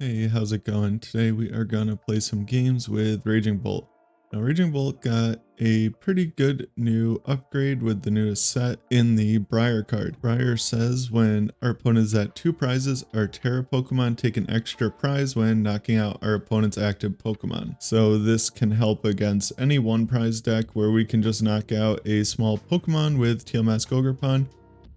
Hey, how's it going? Today we are gonna play some games with Raging Bolt. Now Raging Bolt got a pretty good new upgrade with the newest set in the Briar card. Briar says when our opponent is at 2 prizes, our Terra Pokemon take an extra prize when knocking out our opponent's active Pokemon. So this can help against any 1 prize deck where we can just knock out a small Pokemon with Teal Mask Ogerpon.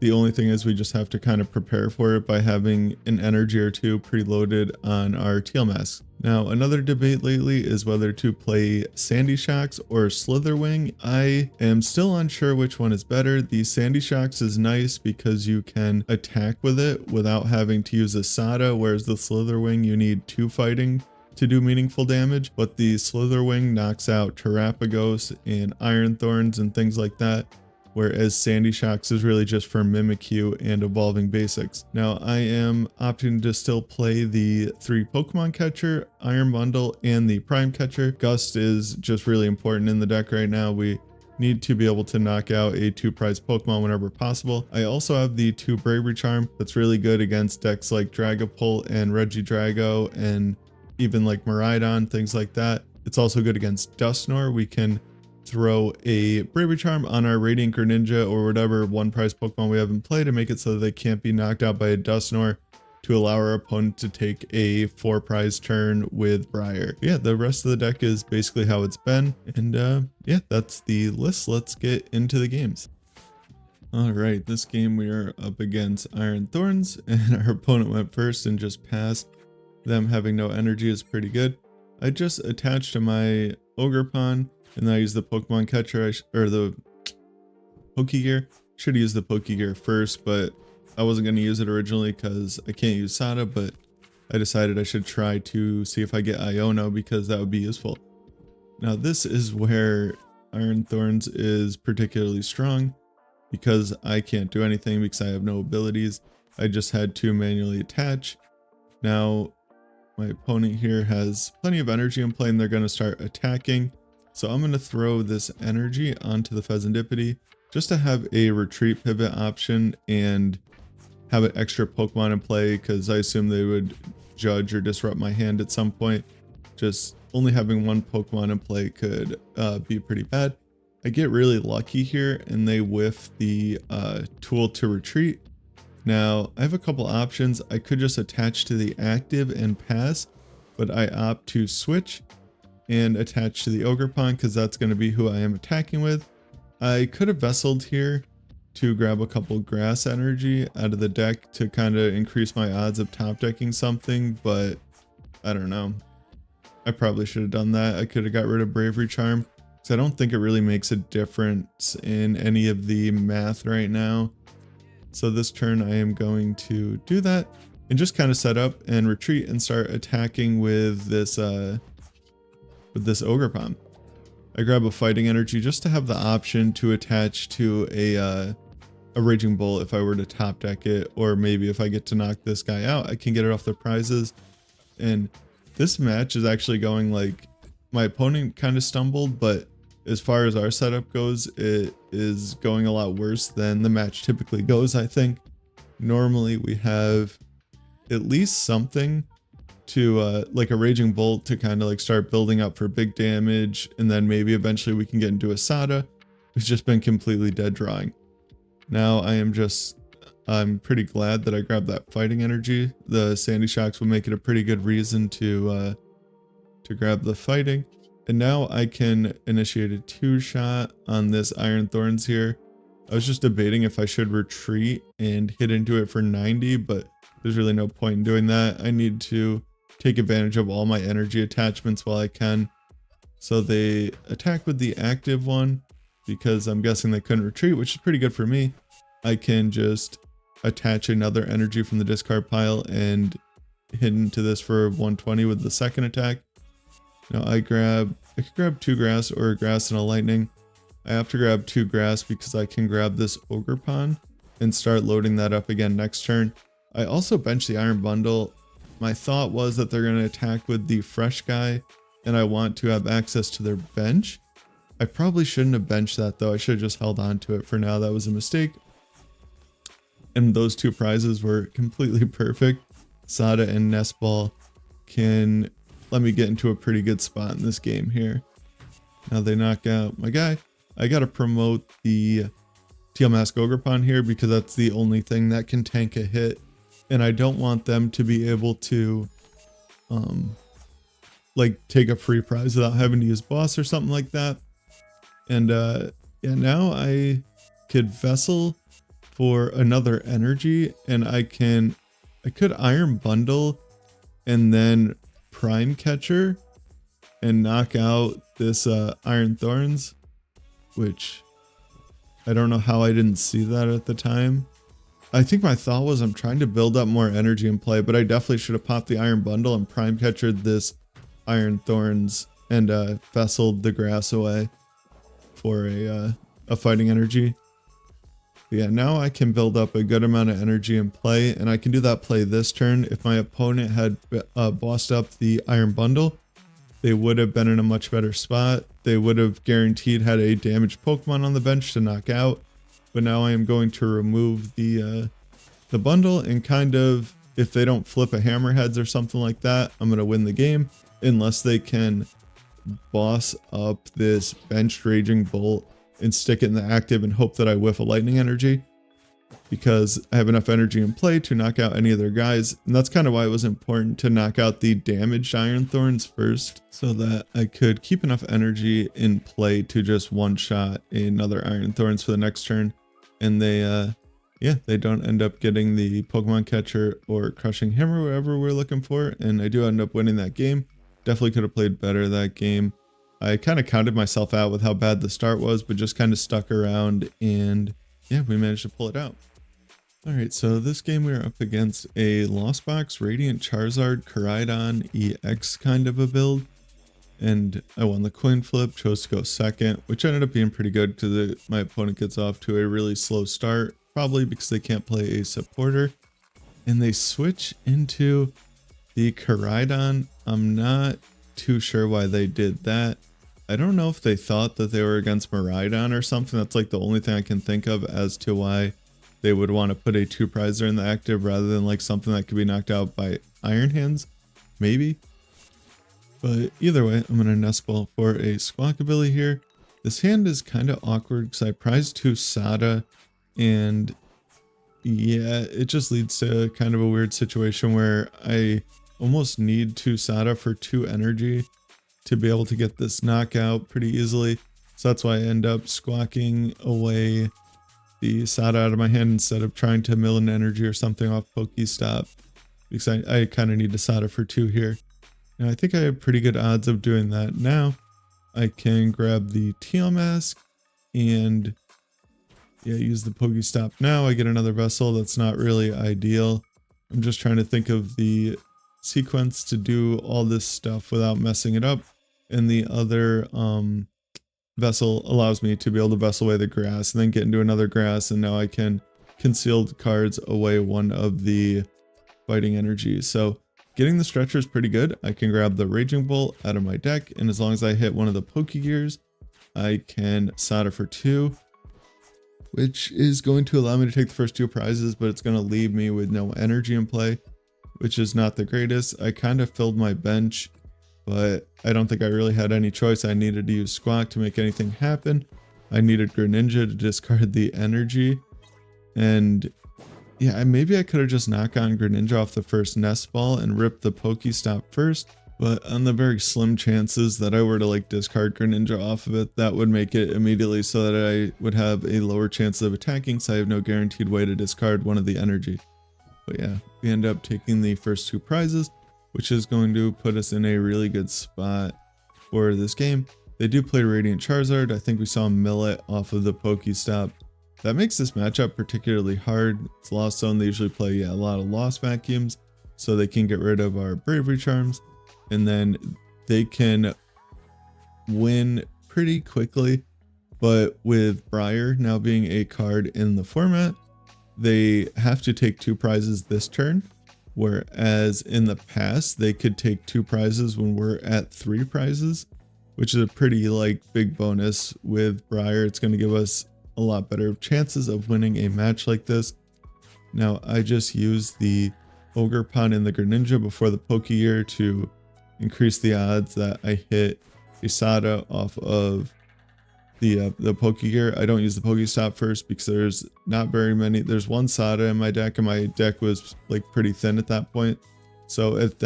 The only thing is we just have to kind of prepare for it by having an energy or 2 preloaded on our Teal Mask. Now another debate lately is whether to play Sandy Shocks or Slitherwing. I am still unsure which one is better. The Sandy Shocks is nice because you can attack with it without having to use a Sada, whereas the Slitherwing you need 2 fighting to do meaningful damage, but the Slitherwing knocks out Terrapagos and Iron Thorns and things like that, whereas Sandy Shocks is really just for Mimikyu and evolving basics. Now I am opting to still play the 3 Pokemon Catcher, Iron Bundle, and the Prime Catcher. Gust is just really important in the deck right now. We need to be able to knock out a 2 prize Pokemon whenever possible. I also have the 2 Bravery Charm that's really good against decks like Dragapult and Regidrago and even like Miraidon, things like that. It's also good against Dusknoir. We can throw a Bravery Charm on our Radiant Greninja or whatever 1 prize Pokemon we have in play to make it so that they can't be knocked out by a Dusknoir, to allow our opponent to take a 4 prize turn with Briar. Yeah, the rest of the deck is basically how it's been, and yeah, that's the list. Let's get into the games. Alright, this game we are up against Iron Thorns, and our opponent went first and just passed. Them having no energy is pretty good. I just attached to my Ogerpon, and then I use the Pokemon Catcher, or the Pokégear. Should use the Pokégear first, but I wasn't going to use it originally because I can't use Sada, but I decided I should try to see if I get Iono because that would be useful. Now this is where Iron Thorns is particularly strong because I can't do anything because I have no abilities. I just had to manually attach. Now my opponent here has plenty of energy in play and they're going to start attacking. So I'm going to throw this energy onto the Fezandipiti just to have a retreat pivot option and have an extra Pokemon in play, because I assume they would judge or disrupt my hand at some point. Just only having 1 Pokemon in play could be pretty bad. I get really lucky here and they whiff the tool to retreat. Now I have a couple options. I could just attach to the active and pass, but I opt to switch and attach to the Ogerpon because that's going to be who I am attacking with. I could have vesseled here to grab a couple grass energy out of the deck to kind of increase my odds of top decking something, but I don't know. I probably should have done that. I could have got rid of Bravery Charm because I don't think it really makes a difference in any of the math right now. So this turn I am going to do that and just kind of set up and retreat and start attacking with this Ogerpon. I grab a fighting energy just to have the option to attach to a Raging Bolt if I were to top deck it, or maybe if I get to knock this guy out, I can get it off the prizes. And this match is actually going like my opponent kind of stumbled, but as far as our setup goes, it is going a lot worse than the match typically goes. I think normally we have at least something to like a Raging Bolt to kind of like start building up for big damage, and then maybe eventually we can get into a Sada, who's just been completely dead drawing. Now I'm pretty glad that I grabbed that fighting energy. The Sandy Shocks will make it a pretty good reason to grab the fighting. And now I can initiate a 2-shot on this Iron Thorns here. I was just debating if I should retreat and hit into it for 90, but there's really no point in doing that. I need to take advantage of all my energy attachments while I can. So they attack with the active one because I'm guessing they couldn't retreat, which is pretty good for me. I can just attach another energy from the discard pile and hit into this for 120 with the second attack. Now I could grab 2 grass or a grass and a lightning. I have to grab 2 grass because I can grab this Ogerpon and start loading that up again next turn. I also bench the Iron Bundle. My thought was that they're going to attack with the fresh guy and I want to have access to their bench. I probably shouldn't have benched that though. I should have just held on to it for now. That was a mistake. And those 2 prizes were completely perfect. Sada and Nest Ball can let me get into a pretty good spot in this game here. Now they knock out my guy. I gotta promote the Teal Mask Ogerpon here because that's the only thing that can tank a hit, and I don't want them to be able to like take a free prize without having to use boss or something like that. And yeah, now I could Vessel for another energy, and I could Iron Bundle and then Prime Catcher and knock out this Iron Thorns, which I don't know how I didn't see that at the time. I think my thought was I'm trying to build up more energy in play, but I definitely should have popped the Iron Bundle and Prime Catchered this Iron Thorns and Vesseled the grass away for a fighting energy. But yeah, now I can build up a good amount of energy in play, and I can do that play this turn. If my opponent had bossed up the Iron Bundle, they would have been in a much better spot. They would have guaranteed had a damaged Pokemon on the bench to knock out. But now I am going to remove the bundle, and kind of, if they don't flip a Hammerheads or something like that, I'm going to win the game. Unless they can boss up this benched Raging Bolt and stick it in the active and hope that I whiff a Lightning Energy, because I have enough energy in play to knock out any of their guys. And that's kind of why it was important to knock out the damaged Iron Thorns first, so that I could keep enough energy in play to just one-shot another Iron Thorns for the next turn. And they yeah, they don't end up getting the Pokemon Catcher or Crushing Hammer, whatever we're looking for, and I do end up winning that game. Definitely could have played better that game. I kind of counted myself out with how bad the start was, but just kind of stuck around, and yeah, we managed to pull it out. Alright, so this game we are up against a Lost Box Radiant Charizard Koraidon EX kind of a build, and I won the coin flip, chose to go second, which ended up being pretty good because my opponent gets off to a really slow start, probably because they can't play a supporter, and they switch into the Koraidon. I'm not too sure why they did that. I don't know if they thought that they were against Miraidon or something. That's like the only thing I can think of as to why they would want to put a 2-prizer in the active rather than like something that could be knocked out by Iron Hands, maybe. But either way, I'm going to Nest Ball for a Squawkabilly here. This hand is kind of awkward because I prized 2 Sada, and yeah, it just leads to kind of a weird situation where I almost need 2 Sada for 2 energy to be able to get this knockout pretty easily. So that's why I end up squawking away the Sada out of my hand instead of trying to mill an energy or something off PokéStop, because I kind of need a Sada for 2 here. Now I think I have pretty good odds of doing that. Now I can grab the Teal Mask and yeah, use the PokéStop. Now I get another Vessel. That's not really ideal. I'm just trying to think of the sequence to do all this stuff without messing it up, and the other Vessel allows me to be able to Vessel away the grass and then get into another grass, and now I can concealed cards away one of the fighting energies. So getting the stretcher is pretty good. I can grab the Raging Bolt out of my deck, and as long as I hit one of the Pokégears, I can Sada for 2, which is going to allow me to take the first 2 prizes, but it's going to leave me with no energy in play, which is not the greatest. I kind of filled my bench, but I don't think I really had any choice. I needed to use Squawk to make anything happen. I needed Greninja to discard the energy, and yeah, maybe I could have just knocked on Greninja off the first Nest Ball and ripped the PokéStop first, but on the very slim chances that I were to like discard Greninja off of it, that would make it immediately so that I would have a lower chance of attacking, so I have no guaranteed way to discard one of the energy. But yeah, we end up taking the first 2 prizes, which is going to put us in a really good spot for this game. They do play Radiant Charizard. I think we saw Millet off of the PokéStop. That makes this matchup particularly hard. It's Lost Zone. They usually play a lot of Lost Vacuums, so they can get rid of our Bravery Charms, and then they can win pretty quickly. But with Briar now being a card in the format, they have to take 2 prizes this turn, whereas in the past they could take 2 prizes when we're at 3 prizes, which is a pretty like big bonus. With Briar, it's going to give us a lot better chances of winning a match like this. Now I just used the Ogerpon in the Greninja before the Pokégear to increase the odds that I hit a Sada off of the Pokégear. I don't use the PokéStop first because there's not very many. There's one Sada in my deck, and my deck was like pretty thin at that point. So at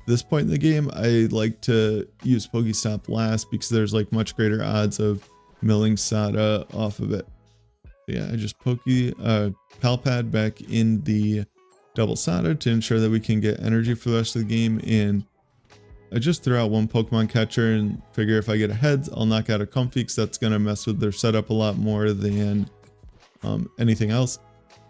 this point in the game, I like to use PokéStop last because there's like much greater odds of milling Sada off of it. Yeah, I just Pal Pad back in the double Sada to ensure that we can get energy for the rest of the game, and I just threw out one Pokemon Catcher and figure if I get a heads, I'll knock out a Comfy because that's going to mess with their setup a lot more than anything else.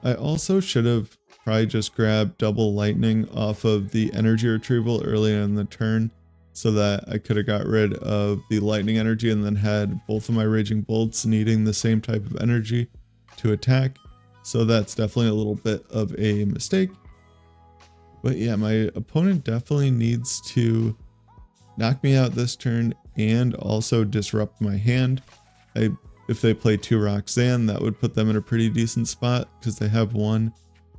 I also should have probably just grabbed double Lightning off of the Energy Retrieval earlier in the turn so that I could have got rid of the Lightning energy and then had both of my Raging Bolts needing the same type of energy to attack. So that's definitely a little bit of a mistake. But yeah, my opponent definitely needs to knock me out this turn and also disrupt my hand. If they play 2 Roxanne, that would put them in a pretty decent spot because they have one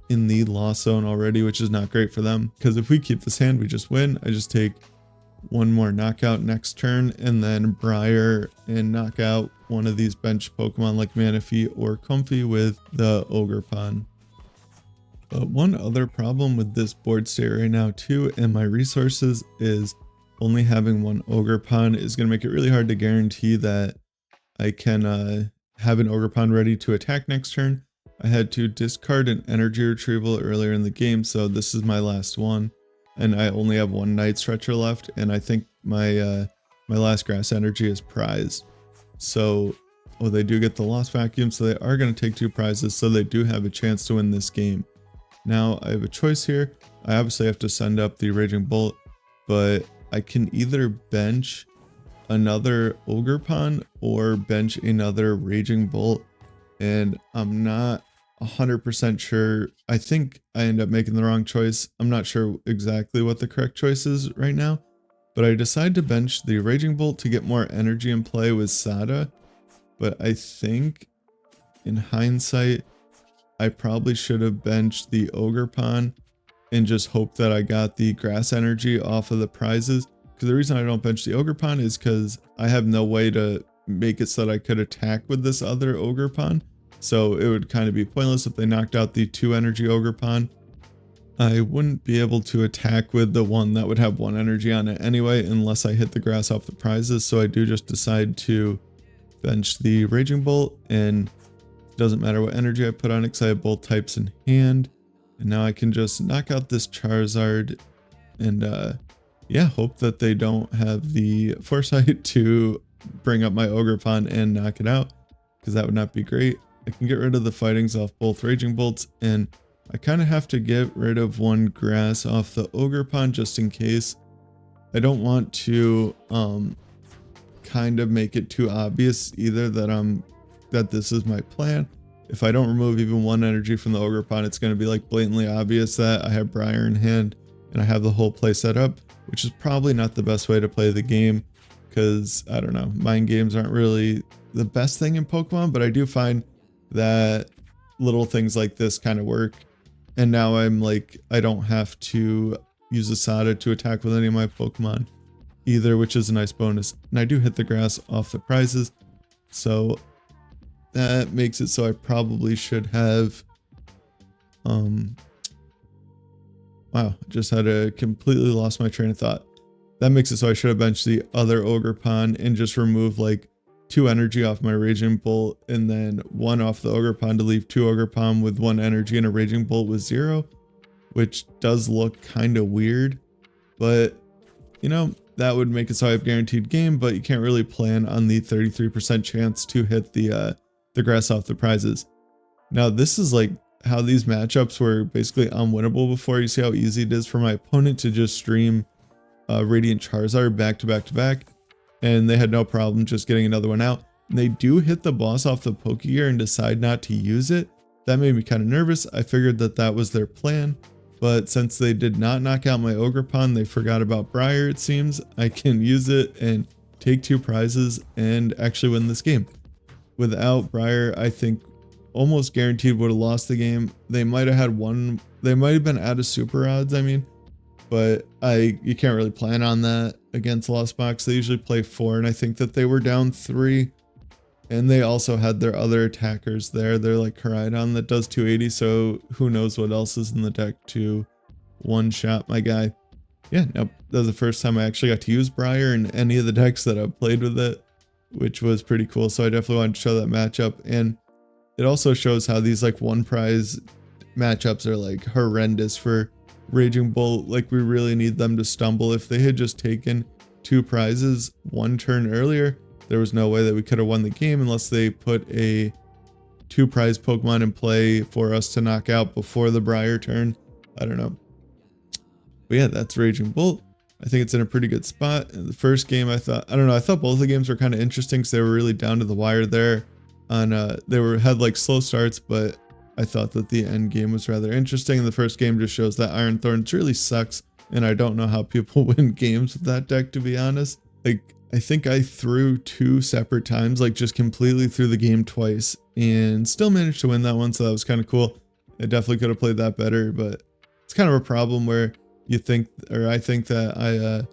in the loss zone already, which is not great for them. Because if we keep this hand, we just win. I just take one more knockout next turn and then Briar and knock out one of these bench Pokemon like Manaphy or Comfy with the Ogerpon. But one other problem with this board state right now too, and my resources, is only having one Ogerpon is going to make it really hard to guarantee that I can have an Ogerpon ready to attack next turn. I had to discard an Energy Retrieval earlier in the game, so this is my last one. And I only have one Night Stretcher left, and I think my my last Grass Energy is prized. So, they do get the Lost Vacuum, so they are going to take 2 prizes, so they do have a chance to win this game. Now, I have a choice here. I obviously have to send up the Raging Bolt, but I can either bench another Ogerpon or bench another Raging Bolt, and I'm not 100% sure. I think I end up making the wrong choice. I'm not sure exactly what the correct choice is right now, but I decided to bench the Raging Bolt to get more energy in play with Sada, but I think in hindsight, I probably should have benched the Ogerpon and just hope that I got the grass energy off of the prizes. Because the reason I don't bench the Ogerpon is because I have no way to make it so that I could attack with this other Ogerpon. So it would kind of be pointless if they knocked out the 2 energy Ogerpon. I wouldn't be able to attack with the one that would have 1 energy on it anyway, unless I hit the grass off the prizes. So I do just decide to bench the Raging Bolt, and it doesn't matter what energy I put on it because I have both types in hand. And now I can just knock out this Charizard and yeah, hope that they don't have the foresight to bring up my Ogerpon and knock it out, because that would not be great. I can get rid of the fightings off both Raging Bolts, and I kind of have to get rid of one grass off the Ogerpon just in case. I don't want to kind of make it too obvious either that this is my plan. If I don't remove even 1 energy from the Ogerpon, it's going to be like blatantly obvious that I have Briar in hand and I have the whole play set up, which is probably not the best way to play the game, because I don't know, mind games aren't really the best thing in Pokemon, but I do find that little things like this kind of work. And now I'm like, I don't have to use a Sada to attack with any of my Pokemon either, which is a nice bonus. And I do hit the grass off the prizes, so that makes it so I probably should have wow, just had to completely lost my train of thought. That makes it so I should have benched the other Ogerpon and just remove like 2 energy off my Raging Bolt and then 1 off the Ogerpon to leave 2 Ogerpon with 1 energy and a Raging Bolt with 0, which does look kind of weird, but you know, that would make it so I have guaranteed game, but you can't really plan on the 33% chance to hit the grass off the prizes. Now this is like how these matchups were basically unwinnable before. You see how easy it is for my opponent to just stream Radiant Charizard back to back to back, and they had no problem just getting another one out. And they do hit the boss off the Pokégear and decide not to use it. That made me kind of nervous. I figured that that was their plan, but since they did not knock out my Ogerpon, they forgot about Briar, it seems. I can use it and take 2 prizes and actually win this game. Without Briar, I think almost guaranteed would have lost the game. They might have had one, they might have been out of super odds, I mean, but you can't really plan on that against Lost Box. They usually play 4, and I think that they were down 3. And they also had their other attackers there. They're like Koraidon that does 280, so who knows what else is in the deck to one-shot my guy. Yeah, nope. That was the first time I actually got to use Briar in any of the decks that I've played with it, which was pretty cool. So I definitely wanted to show that matchup. And it also shows how these like one prize matchups are like horrendous for Raging Bolt. Like we really need them to stumble. If they had just taken 2 prizes 1 turn earlier, there was no way that we could have won the game unless they put a 2 prize Pokemon in play for us to knock out before the Briar turn. I don't know. But yeah, that's Raging Bolt. I think it's in a pretty good spot. In the first game, I thought both the games were kind of interesting because they were really down to the wire there. Had like slow starts, but I thought that the end game was rather interesting. And the first game just shows that Iron Thorns really sucks, and I don't know how people win games with that deck, to be honest. Like, I think I threw 2 separate times, like just completely threw the game twice and still managed to win that one. So that was kind of cool. I definitely could have played that better, but it's kind of a problem where I think that I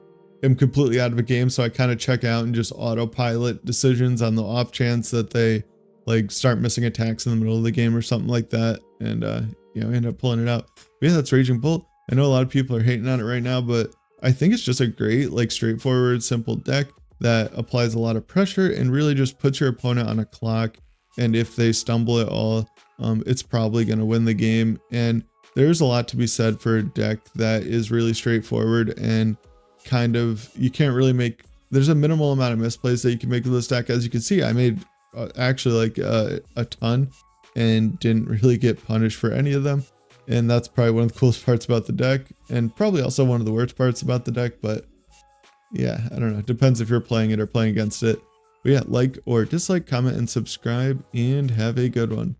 am completely out of a game. So I kind of check out and just autopilot decisions on the off chance that they like start missing attacks in the middle of the game or something like that. And, end up pulling it out. But yeah, that's Raging Bolt. I know a lot of people are hating on it right now, but I think it's just a great, like straightforward, simple deck that applies a lot of pressure and really just puts your opponent on a clock. And if they stumble at all, it's probably going to win the game. And there's a lot to be said for a deck that is really straightforward and kind of, you can't really make, there's a minimal amount of misplays that you can make with this deck. As you can see, I made actually like a ton and didn't really get punished for any of them. And that's probably one of the coolest parts about the deck, and probably also one of the worst parts about the deck. But yeah, I don't know. It depends if you're playing it or playing against it. But yeah, like or dislike, comment, and subscribe, and have a good one.